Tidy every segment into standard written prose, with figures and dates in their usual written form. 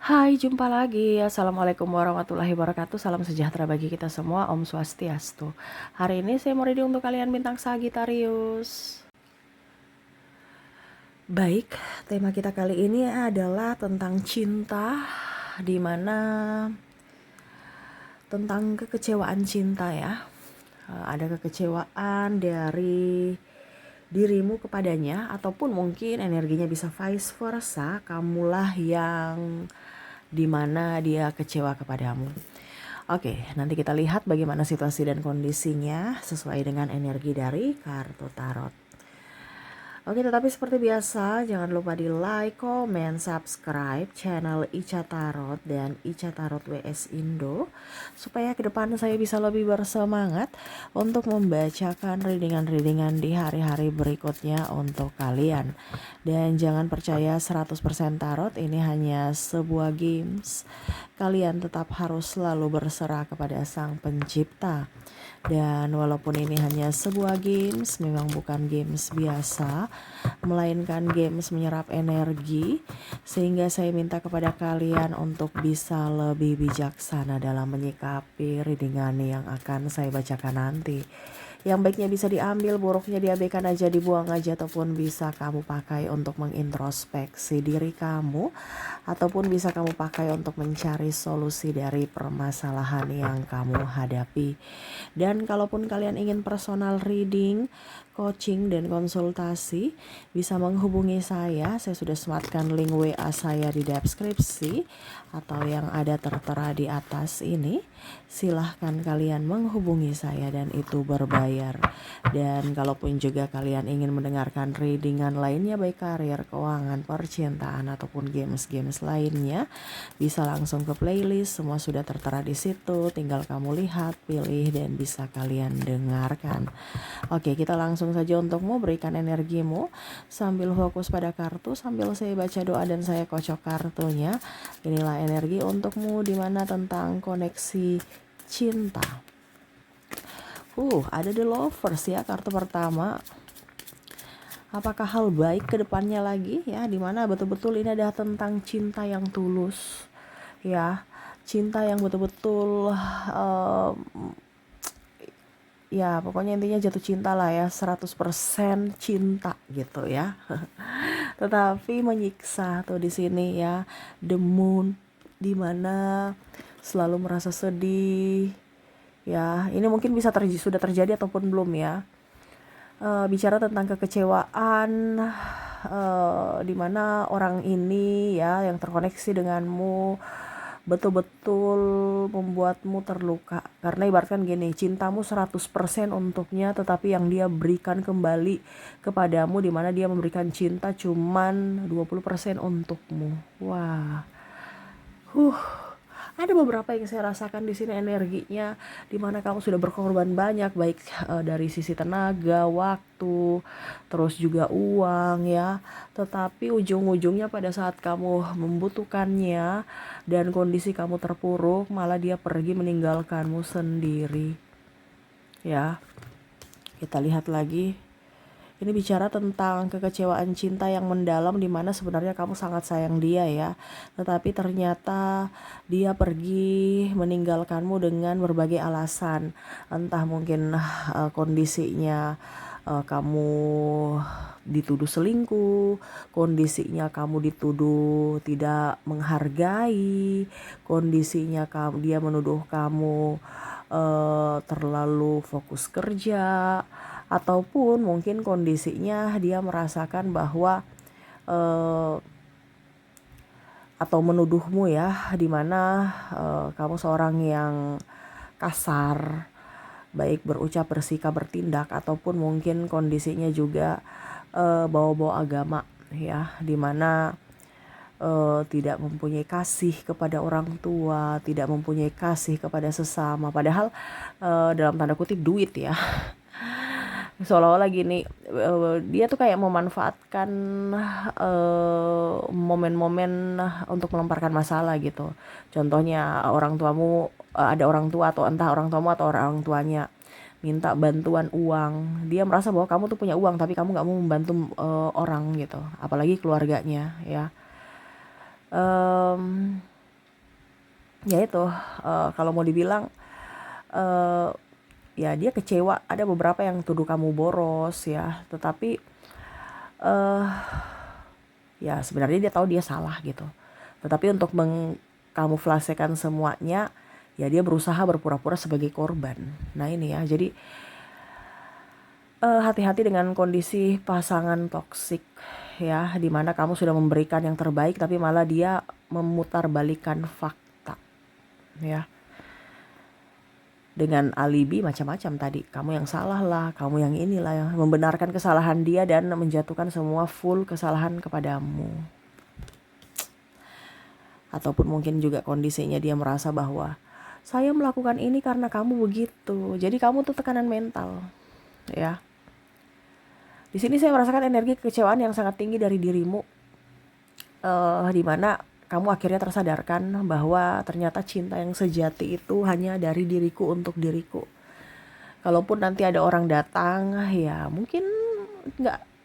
Hai, jumpa lagi. Assalamualaikum warahmatullahi wabarakatuh. Salam sejahtera bagi kita semua. Om Swastiastu. Hari ini saya mau reading untuk kalian bintang Sagittarius. Baik, tema kita kali ini adalah tentang cinta, dimana tentang kekecewaan cinta ya. Ada kekecewaan dari dirimu kepadanya, ataupun mungkin energinya bisa vice versa, kamulah yang dimana dia kecewa kepadamu. Oke, nanti kita lihat bagaimana situasi dan kondisinya sesuai dengan energi dari kartu tarot. Oke, tetapi seperti biasa, jangan lupa di like, comment, subscribe channel Ica Tarot dan Ica Tarot WS Indo, supaya ke depan saya bisa lebih bersemangat untuk membacakan readingan-readingan di hari-hari berikutnya untuk kalian. Dan jangan percaya 100% tarot ini hanya sebuah games. Kalian tetap harus selalu berserah kepada Sang Pencipta. Dan walaupun ini hanya sebuah games, memang bukan games biasa, melainkan games menyerap energi, sehingga saya minta kepada kalian untuk bisa lebih bijaksana dalam menyikapi readingan yang akan saya bacakan nanti. Yang baiknya bisa diambil, buruknya diabaikan aja, dibuang aja, ataupun bisa kamu pakai untuk mengintrospeksi diri kamu, ataupun bisa kamu pakai untuk mencari solusi dari permasalahan yang kamu hadapi. Dan kalaupun kalian ingin personal reading, coaching, dan konsultasi, bisa menghubungi saya sudah sematkan link WA saya di deskripsi atau yang ada tertera di atas ini. Silahkan kalian menghubungi saya dan itu berbayar. Dan kalaupun juga kalian ingin mendengarkan readingan lainnya, baik karir, keuangan, percintaan, ataupun games-games lainnya, bisa langsung ke playlist, semua sudah tertera di situ. Tinggal kamu lihat, pilih, dan bisa kalian dengarkan. Oke, kita langsung saja untukmu, berikan energimu sambil fokus pada kartu, sambil saya baca doa dan saya kocok kartunya. Inilah energi untukmu, dimana tentang koneksi cinta. Ada The Lovers ya, kartu pertama. Apakah hal baik ke depannya lagi ya, dimana betul-betul ini adalah tentang cinta yang tulus ya, cinta yang betul-betul ya pokoknya intinya jatuh cinta lah ya, 100% cinta gitu ya. Tetapi menyiksa tuh di sini ya, The Moon, dimana selalu merasa sedih ya. Ini mungkin bisa sudah terjadi ataupun belum ya. Bicara tentang kekecewaan, dimana orang ini ya yang terkoneksi denganmu betul-betul membuatmu terluka. Karena ibaratkan gini, cintamu 100% untuknya, tetapi yang dia berikan kembali kepadamu, dimana dia memberikan cinta cuman 20% untukmu. Wah. Ada beberapa yang saya rasakan di sini energinya, dimana kamu sudah berkorban banyak, baik dari sisi tenaga, waktu, terus juga uang ya. Tetapi ujung-ujungnya pada saat kamu membutuhkannya dan kondisi kamu terpuruk, malah dia pergi meninggalkanmu sendiri. Ya, kita lihat lagi. Ini bicara tentang kekecewaan cinta yang mendalam, di mana sebenarnya kamu sangat sayang dia ya. Tetapi ternyata dia pergi meninggalkanmu dengan berbagai alasan. Entah mungkin kondisinya kamu dituduh selingkuh, kondisinya kamu dituduh tidak menghargai, kondisinya dia menuduh kamu terlalu fokus kerja, ataupun mungkin kondisinya dia merasakan bahwa atau menuduhmu ya, dimana kamu seorang yang kasar, baik berucap, bersikap, bertindak, ataupun mungkin kondisinya juga bawa-bawa agama ya, dimana tidak mempunyai kasih kepada orang tua, tidak mempunyai kasih kepada sesama, padahal dalam tanda kutip duit ya. Seolah-olah gini, dia tuh kayak memanfaatkan momen-momen untuk melemparkan masalah gitu. Contohnya orang tuamu, ada orang tua atau entah orang tuamu atau orang tuanya minta bantuan uang, dia merasa bahwa kamu tuh punya uang tapi kamu nggak mau membantu orang gitu, apalagi keluarganya ya. ya itu, kalau mau dibilang, eh, ya dia kecewa, ada beberapa yang tuduh kamu boros ya, tetapi eh ya sebenarnya dia tahu dia salah gitu. Tetapi untuk mengkamuflasekan semuanya, ya dia berusaha berpura-pura sebagai korban. Nah ini ya, jadi hati-hati dengan kondisi pasangan toksik ya, dimana kamu sudah memberikan yang terbaik tapi malah dia memutarbalikkan fakta ya, dengan alibi macam-macam tadi. Kamu yang salah lah, kamu yang inilah, yang membenarkan kesalahan dia dan menjatuhkan semua full kesalahan kepadamu. Ataupun mungkin juga kondisinya dia merasa bahwa saya melakukan ini karena kamu begitu. Jadi kamu tuh tekanan mental, ya. Di sini saya merasakan energi kekecewaan yang sangat tinggi dari dirimu, di mana kamu akhirnya tersadarkan bahwa ternyata cinta yang sejati itu hanya dari diriku untuk diriku. Kalaupun nanti ada orang datang, ya mungkin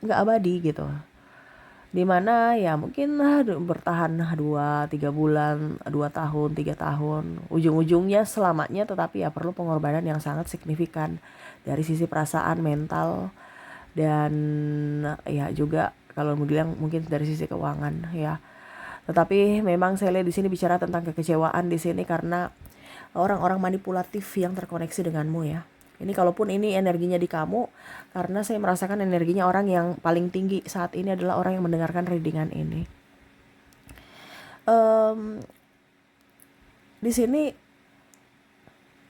nggak abadi gitu. Dimana ya mungkin bertahan 2-3 bulan, 2 tahun, 3 tahun, ujung-ujungnya selamanya, tetapi ya perlu pengorbanan yang sangat signifikan dari sisi perasaan, mental, dan ya juga kalau mau bilang mungkin dari sisi keuangan ya. Tetapi memang saya lihat di sini bicara tentang kekecewaan di sini karena orang-orang manipulatif yang terkoneksi denganmu ya. Ini kalaupun ini energinya di kamu, karena saya merasakan energinya orang yang paling tinggi saat ini adalah orang yang mendengarkan readingan ini. Em, di sini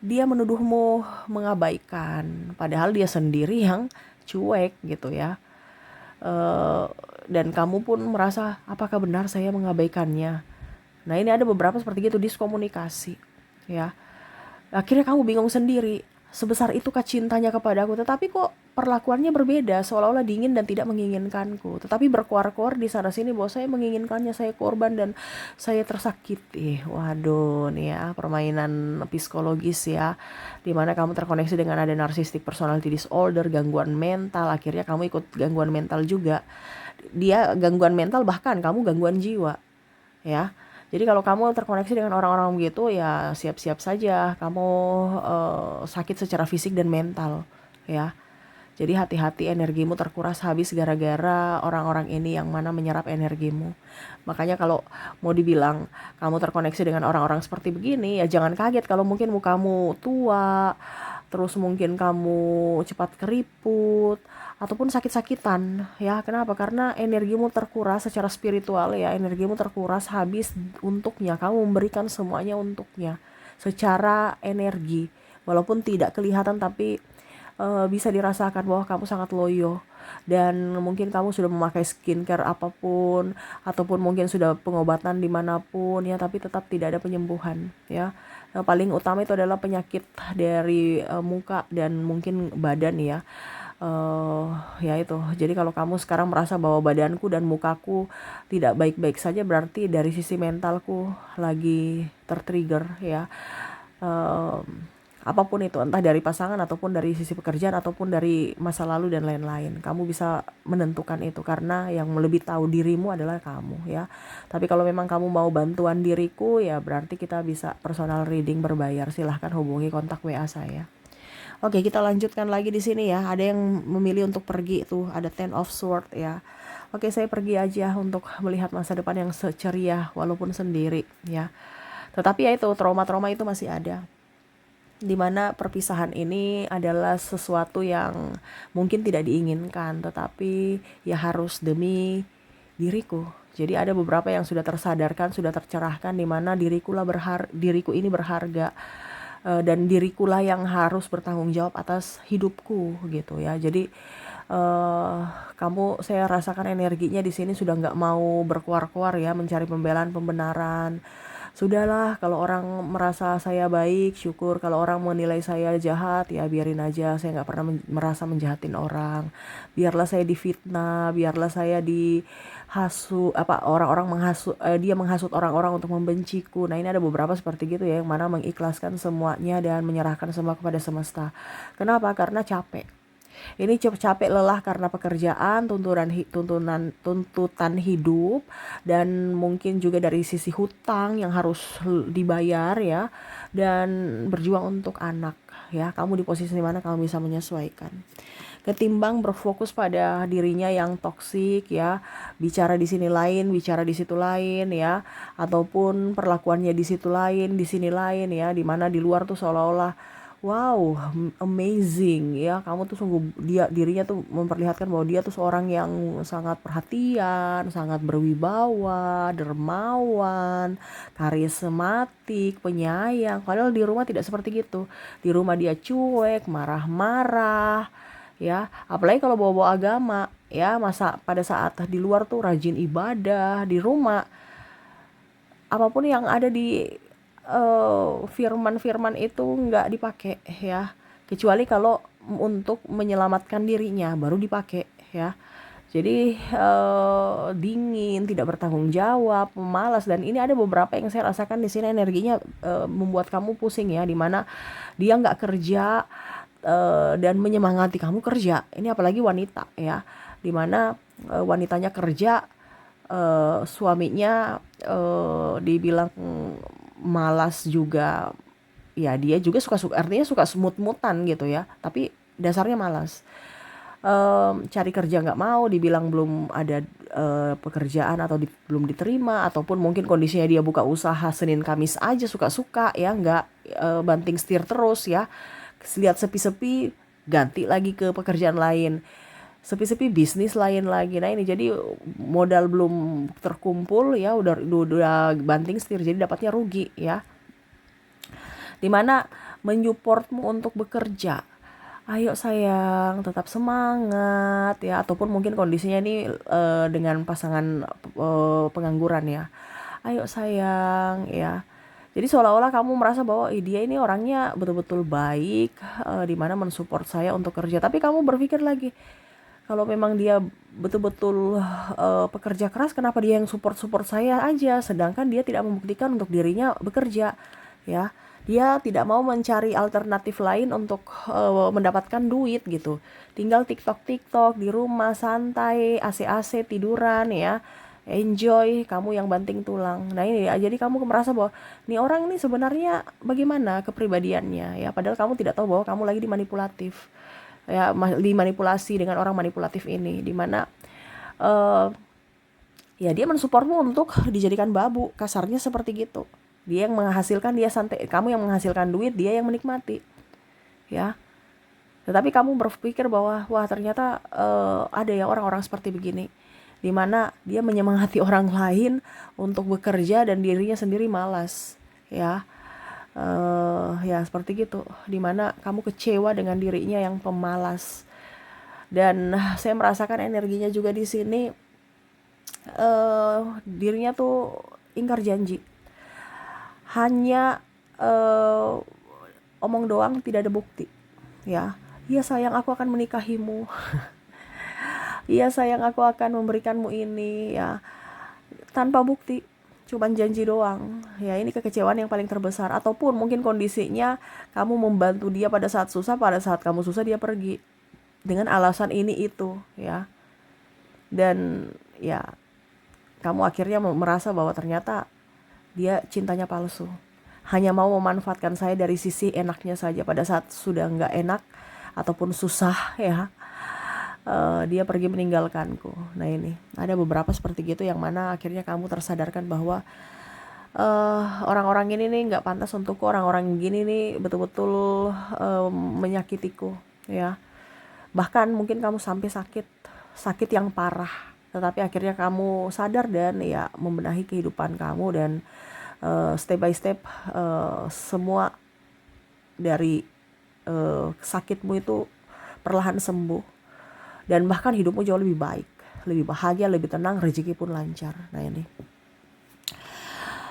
dia menuduhmu mengabaikan, padahal dia sendiri yang cuek gitu ya. Eh, dan kamu pun merasa apakah benar saya mengabaikannya. Nah ini ada beberapa seperti gitu, diskomunikasi ya. Akhirnya kamu bingung sendiri. Sebesar itukah cintanya kepadaku, tetapi kok perlakuannya berbeda, seolah-olah dingin dan tidak menginginkanku. Tetapi berkuar-kuar di sana sini bahwa saya menginginkannya, saya korban dan saya tersakiti. Waduh, nih ya permainan psikologis ya, dimana kamu terkoneksi dengan ada narcissistic personality disorder, gangguan mental. Akhirnya kamu ikut gangguan mental juga. Dia gangguan mental, bahkan kamu gangguan jiwa ya. Jadi kalau kamu terkoneksi dengan orang-orang begitu ya siap-siap saja kamu sakit secara fisik dan mental ya. Jadi hati-hati, energimu terkuras habis gara-gara orang-orang ini yang mana menyerap energimu. Makanya kalau mau dibilang kamu terkoneksi dengan orang-orang seperti begini, ya jangan kaget kalau mungkin mukamu tua, terus mungkin kamu cepat keriput, ataupun sakit-sakitan. Ya, kenapa? Karena energimu terkuras secara spiritual ya, energimu terkuras habis untuknya. Kamu memberikan semuanya untuknya secara energi. Walaupun tidak kelihatan tapi bisa dirasakan bahwa kamu sangat loyo, dan mungkin kamu sudah memakai skincare apapun ataupun mungkin sudah pengobatan dimanapun ya, tapi tetap tidak ada penyembuhan ya. Yang paling utama itu adalah penyakit dari muka dan mungkin badan ya. Ya itu, jadi kalau kamu sekarang merasa bahwa badanku dan mukaku tidak baik-baik saja, berarti dari sisi mentalku lagi tertrigger ya. Apapun itu, entah dari pasangan ataupun dari sisi pekerjaan ataupun dari masa lalu dan lain-lain, kamu bisa menentukan itu karena yang lebih tahu dirimu adalah kamu ya. Tapi kalau memang kamu mau bantuan diriku ya berarti kita bisa personal reading berbayar, silahkan hubungi kontak WA saya. Oke, kita lanjutkan lagi di sini ya. Ada yang memilih untuk pergi tuh, ada Ten of Swords ya. Oke, saya pergi aja untuk melihat masa depan yang ceria walaupun sendiri ya. Tetapi ya itu, trauma-trauma itu masih ada, dimana perpisahan ini adalah sesuatu yang mungkin tidak diinginkan, tetapi ya harus demi diriku. Jadi ada beberapa yang sudah tersadarkan, sudah tercerahkan, dimana diriku ini berharga, dan dirikulah yang harus bertanggung jawab atas hidupku gitu ya. Jadi saya rasakan energinya di sini sudah nggak mau berkuar-kuar ya, mencari pembelaan, pembenaran. Sudahlah, kalau orang merasa saya baik, syukur. Kalau orang menilai saya jahat, ya biarin aja. Saya nggak pernah merasa menjahatin orang. Biarlah saya difitnah, biarlah saya dihasut, orang-orang dia menghasut orang-orang untuk membenciku. Nah ini ada beberapa seperti gitu ya, yang mana mengikhlaskan semuanya dan menyerahkan semua kepada semesta. Kenapa? Karena capek. Ini capek lelah karena pekerjaan, tuntutan hidup, dan mungkin juga dari sisi hutang yang harus dibayar ya, dan berjuang untuk anak ya. Kamu di posisi mana kamu bisa menyesuaikan. Ketimbang berfokus pada dirinya yang toksik ya, bicara di sini lain, bicara di situ lain ya, ataupun perlakuannya di situ lain, di sini lain ya, dimana di luar tuh seolah-olah wow, amazing ya. Kamu tuh sungguh dirinya tuh memperlihatkan bahwa dia tuh seorang yang sangat perhatian, sangat berwibawa, dermawan, karismatik, penyayang. Padahal di rumah tidak seperti gitu. Di rumah dia cuek, marah-marah, ya. Apalagi kalau bawa-bawa agama, ya. Masa pada saat di luar tuh rajin ibadah, di rumah apapun yang ada di firman-firman itu nggak dipakai ya, kecuali kalau untuk menyelamatkan dirinya baru dipakai ya. Jadi dingin, tidak bertanggung jawab, pemalas, dan ini ada beberapa yang saya rasakan di sini energinya membuat kamu pusing ya, dimana dia nggak kerja dan menyemangati kamu kerja. Ini apalagi wanita ya, dimana wanitanya kerja, suaminya dibilang malas juga ya, dia juga suka artinya suka semut-mutan gitu ya, tapi dasarnya malas. Cari kerja nggak mau, dibilang belum ada pekerjaan atau belum diterima, ataupun mungkin kondisinya dia buka usaha Senin Kamis aja suka-suka ya, nggak banting setir terus ya. Lihat sepi-sepi ganti lagi ke pekerjaan lain, sepi-sepi bisnis lain lagi. Nah ini jadi modal belum terkumpul ya, udah banting setir, jadi dapatnya rugi ya. Dimana menyupportmu untuk bekerja, ayo sayang tetap semangat ya, ataupun mungkin kondisinya ini dengan pasangan pengangguran ya, ayo sayang ya. Jadi seolah-olah kamu merasa bahwa dia ini orangnya betul-betul baik, dimana mensupport saya untuk kerja. Tapi kamu berpikir lagi, kalau memang dia betul-betul pekerja keras, kenapa dia yang support saya aja, sedangkan dia tidak membuktikan untuk dirinya bekerja ya. Dia tidak mau mencari alternatif lain untuk mendapatkan duit gitu. Tinggal TikTok di rumah, santai, AC tiduran ya, enjoy, kamu yang banting tulang. Nah ini ya, jadi kamu merasa bahwa nih orang ini sebenarnya bagaimana kepribadiannya ya, padahal kamu tidak tahu bahwa kamu lagi dimanipulatif ya, dimanipulasi dengan orang manipulatif ini, dimana ya dia mensupportmu untuk dijadikan babu, kasarnya seperti gitu. Dia yang menghasilkan, dia santai, kamu yang menghasilkan duit, dia yang menikmati ya. Tetapi kamu berpikir bahwa wah ternyata ada ya orang-orang seperti begini, dimana dia menyemangati orang lain untuk bekerja dan dirinya sendiri malas ya. Ya seperti gitu, dimana kamu kecewa dengan dirinya yang pemalas. Dan saya merasakan energinya juga di sini, dirinya tuh ingkar janji, hanya omong doang, tidak ada bukti ya. Iya sayang, aku akan menikahimu. Iya sayang, aku akan memberikanmu ini ya, tanpa bukti, cuman janji doang ya. Ini kekecewaan yang paling terbesar. Ataupun mungkin kondisinya kamu membantu dia pada saat susah, pada saat kamu susah dia pergi dengan alasan ini itu ya, dan ya kamu akhirnya merasa bahwa ternyata dia cintanya palsu, hanya mau memanfaatkan saya dari sisi enaknya saja. Pada saat sudah nggak enak ataupun susah ya, dia pergi meninggalkanku. Nah ini ada beberapa seperti gitu, yang mana akhirnya kamu tersadarkan bahwa orang-orang ini nih nggak pantas untukku, orang-orang gini nih betul-betul menyakitiku ya. Bahkan mungkin kamu sampai sakit yang parah, tetapi akhirnya kamu sadar dan ya membenahi kehidupan kamu, dan step by step semua dari sakitmu itu perlahan sembuh, dan bahkan hidupmu jauh lebih baik, lebih bahagia, lebih tenang, rezeki pun lancar. Nah ini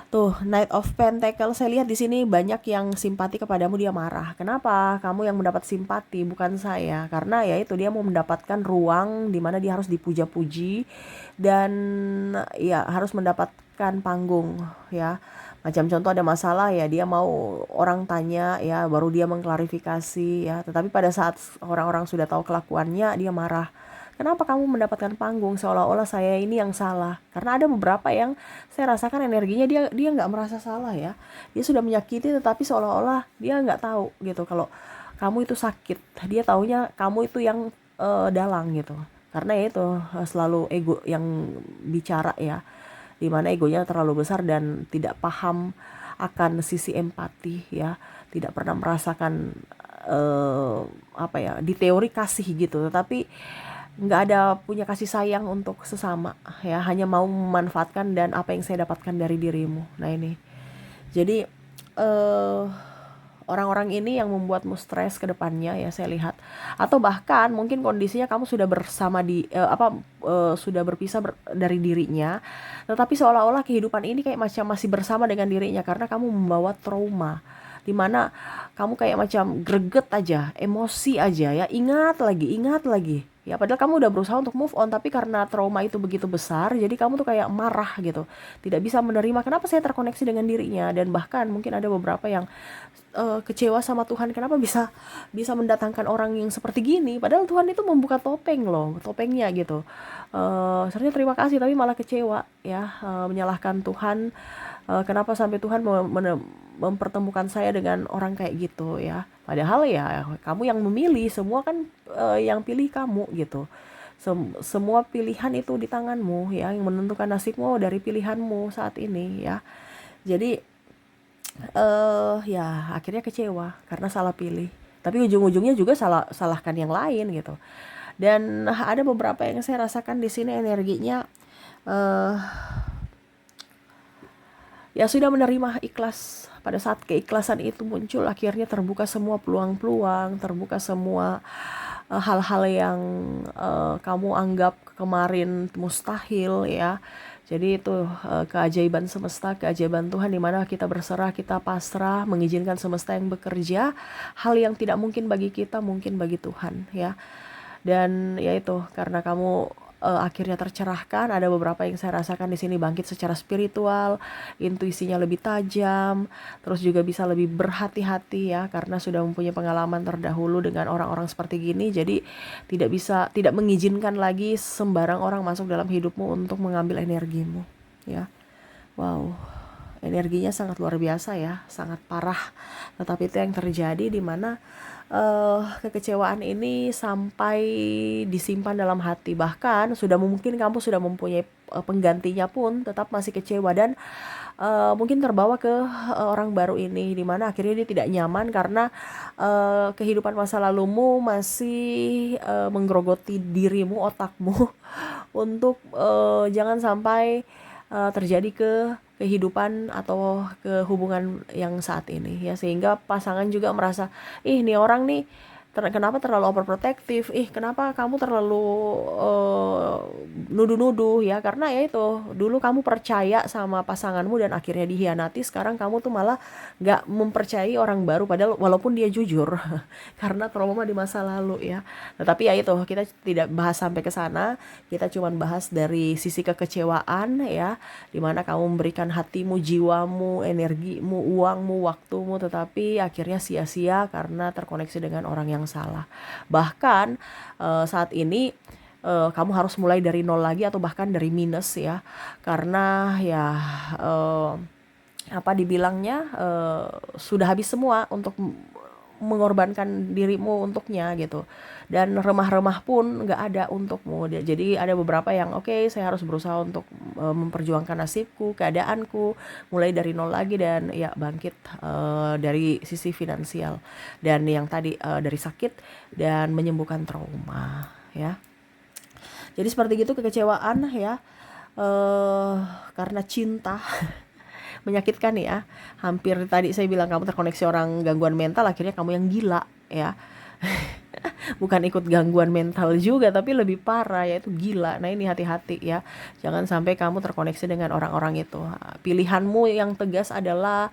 tuh Knight of Pentacles, saya lihat di sini banyak yang simpati kepadamu, dia marah. Kenapa? Kamu yang mendapat simpati, bukan saya. Karena ya itu, dia mau mendapatkan ruang di mana dia harus dipuja-puji dan ya harus mendapatkan panggung ya, Macam contoh ada masalah ya, dia mau orang tanya ya, baru dia mengklarifikasi ya. Tetapi pada saat orang-orang sudah tahu kelakuannya, dia marah. Kenapa kamu mendapatkan panggung, seolah-olah saya ini yang salah? Karena ada beberapa yang saya rasakan energinya dia dia nggak merasa salah ya. Dia sudah menyakiti, tetapi seolah-olah dia nggak tahu gitu kalau kamu itu sakit. Dia taunya kamu itu yang dalang gitu. Karena ya itu selalu ego yang bicara ya, dimana egonya terlalu besar dan tidak paham akan sisi empati ya, tidak pernah merasakan apa ya, di teori kasih gitu, tetapi nggak ada punya kasih sayang untuk sesama ya, hanya mau memanfaatkan dan apa yang saya dapatkan dari dirimu. Nah ini jadi eh orang-orang ini yang membuatmu stres ke depannya ya, saya lihat. Atau bahkan mungkin kondisinya kamu sudah bersama sudah berpisah dari dirinya, tetapi seolah-olah kehidupan ini kayak macam masih bersama dengan dirinya karena kamu membawa trauma, dimana kamu kayak macam greget aja, emosi aja ya, ingat lagi ya, padahal kamu udah berusaha untuk move on, tapi karena trauma itu begitu besar, jadi kamu tuh kayak marah gitu, tidak bisa menerima kenapa saya terkoneksi dengan dirinya. Dan bahkan mungkin ada beberapa yang kecewa sama Tuhan, kenapa bisa bisa mendatangkan orang yang seperti gini, padahal Tuhan itu membuka topeng loh, topengnya gitu. Sebenarnya terima kasih tapi malah kecewa ya, menyalahkan Tuhan. Kenapa sampai Tuhan mempertemukan saya dengan orang kayak gitu ya, padahal ya kamu yang memilih semua kan, yang pilih kamu gitu. Semua pilihan itu di tanganmu ya, yang menentukan nasibmu dari pilihanmu saat ini ya. Jadi ya akhirnya kecewa karena salah pilih. Tapi ujung-ujungnya juga salahkan yang lain gitu. Dan ada beberapa yang saya rasakan di sini energinya eh ya sudah menerima, ikhlas. Pada saat keikhlasan itu muncul, akhirnya terbuka semua peluang-peluang, terbuka semua hal-hal yang kamu anggap kemarin mustahil ya. Jadi itu keajaiban semesta, keajaiban Tuhan, di mana kita berserah, kita pasrah, mengizinkan semesta yang bekerja. Hal yang tidak mungkin bagi kita mungkin bagi Tuhan ya. Dan ya itu karena kamu akhirnya tercerahkan. Ada beberapa yang saya rasakan di sini bangkit secara spiritual, intuisinya lebih tajam, terus juga bisa lebih berhati-hati ya, karena sudah mempunyai pengalaman terdahulu dengan orang-orang seperti gini. Jadi tidak mengizinkan lagi sembarang orang masuk dalam hidupmu untuk mengambil energimu ya. Wow, energinya sangat luar biasa ya, sangat parah. Tetapi itu yang terjadi, di mana kekecewaan ini sampai disimpan dalam hati. Bahkan mungkin kamu sudah mempunyai penggantinya pun tetap masih kecewa, dan mungkin terbawa ke orang baru ini, dimana akhirnya dia tidak nyaman karena kehidupan masa lalumu masih menggerogoti dirimu, otakmu untuk jangan sampai terjadi ke kehidupan atau ke hubungan yang saat ini ya, sehingga pasangan juga merasa, ih nih orang nih kenapa terlalu overprotective, kenapa kamu terlalu nuduh-nuduh ya, karena ya itu dulu kamu percaya sama pasanganmu dan akhirnya dihianati. Sekarang kamu tuh malah gak mempercayai orang baru, padahal walaupun dia jujur karena trauma di masa lalu ya. Tetapi ya itu kita tidak bahas sampai ke sana, kita cuman bahas dari sisi kekecewaan ya, dimana kamu memberikan hatimu, jiwamu, energimu, uangmu, waktumu, tetapi akhirnya sia-sia karena terkoneksi dengan orang yang salah. Bahkan saat ini kamu harus mulai dari nol lagi atau bahkan dari minus ya, karena ya apa dibilangnya, sudah habis semua untuk mengorbankan dirimu untuknya gitu, dan remah-remah pun nggak ada untukmu. Jadi ada beberapa yang oke, saya harus berusaha untuk memperjuangkan nasibku, keadaanku, mulai dari nol lagi, dan ya bangkit dari sisi finansial, dan yang tadi dari sakit, dan menyembuhkan trauma ya. Jadi seperti gitu kekecewaan ya, karena cinta menyakitkan ya. Hampir tadi saya bilang kamu terkoneksi orang gangguan mental, akhirnya kamu yang gila ya. Bukan ikut gangguan mental juga, tapi lebih parah yaitu gila. Nah ini hati-hati ya, jangan sampai kamu terkoneksi dengan orang-orang itu. Pilihanmu yang tegas adalah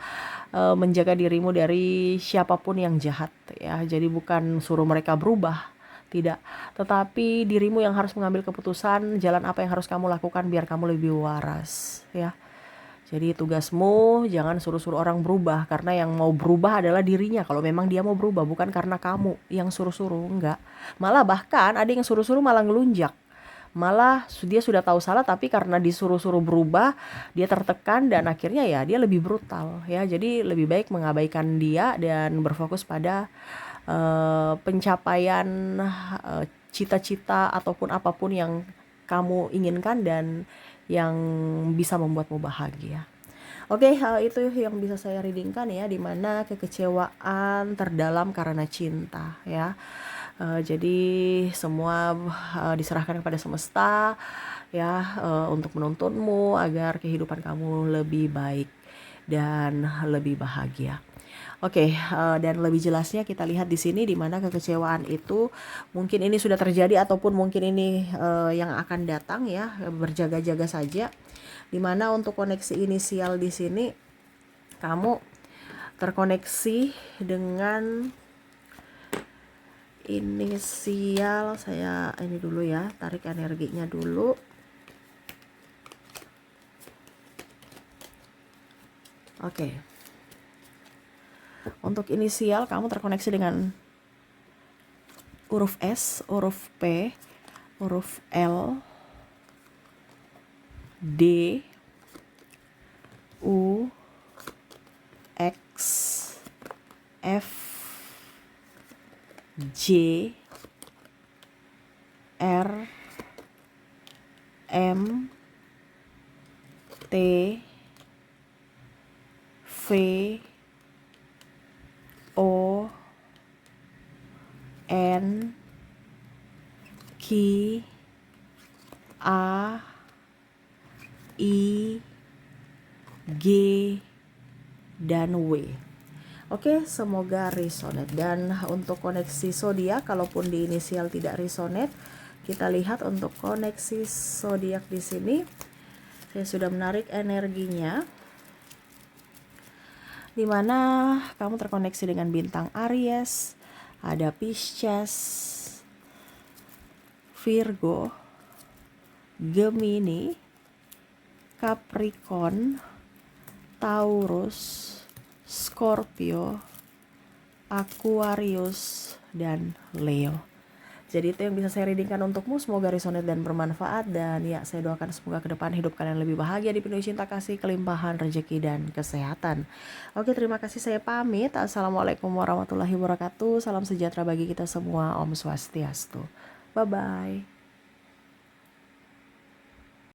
menjaga dirimu dari siapapun yang jahat ya. Jadi bukan suruh mereka berubah, tidak, tetapi dirimu yang harus mengambil keputusan jalan apa yang harus kamu lakukan biar kamu lebih waras ya. Jadi tugasmu jangan suruh-suruh orang berubah, karena yang mau berubah adalah dirinya. Kalau memang dia mau berubah, bukan karena kamu yang suruh-suruh, enggak. Malah bahkan ada yang suruh-suruh malah ngelunjak. Malah dia sudah tahu salah, tapi karena disuruh-suruh berubah, dia tertekan dan akhirnya ya dia lebih brutal ya. Jadi lebih baik mengabaikan dia dan berfokus pada pencapaian cita-cita ataupun apapun yang kamu inginkan dan yang bisa membuatmu bahagia. Oke, itu yang bisa saya readingkan ya, dimana kekecewaan terdalam karena cinta ya. Jadi semua diserahkan kepada semesta ya, untuk menuntunmu agar kehidupan kamu lebih baik dan lebih bahagia. Oke, dan lebih jelasnya kita lihat di sini, di mana kekecewaan itu mungkin ini sudah terjadi ataupun mungkin ini yang akan datang ya, berjaga-jaga saja. Di mana untuk koneksi inisial di sini kamu terkoneksi dengan inisial, saya ini dulu ya, tarik energinya dulu. Oke. Untuk inisial kamu terkoneksi dengan huruf S, huruf P, huruf L, D, U, X, F, J, R, M, T, V, O, N, Q, A, I, G, dan W. Oke, semoga resonate. Dan untuk koneksi zodiak, kalaupun di inisial tidak resonate, kita lihat untuk koneksi zodiak di sini. Saya sudah menarik energinya, dimana kamu terkoneksi dengan bintang Aries, ada Pisces, Virgo, Gemini, Capricorn, Taurus, Scorpio, Aquarius, dan Leo. Jadi itu yang bisa saya readingkan untukmu. Semoga resonate dan bermanfaat. Dan ya, saya doakan semoga ke depan hidup kalian lebih bahagia, dipenuhi cinta kasih, kelimpahan, rezeki, dan kesehatan. Oke, terima kasih, saya pamit. Assalamualaikum warahmatullahi wabarakatuh. Salam sejahtera bagi kita semua. Om Swastiastu. Bye-bye.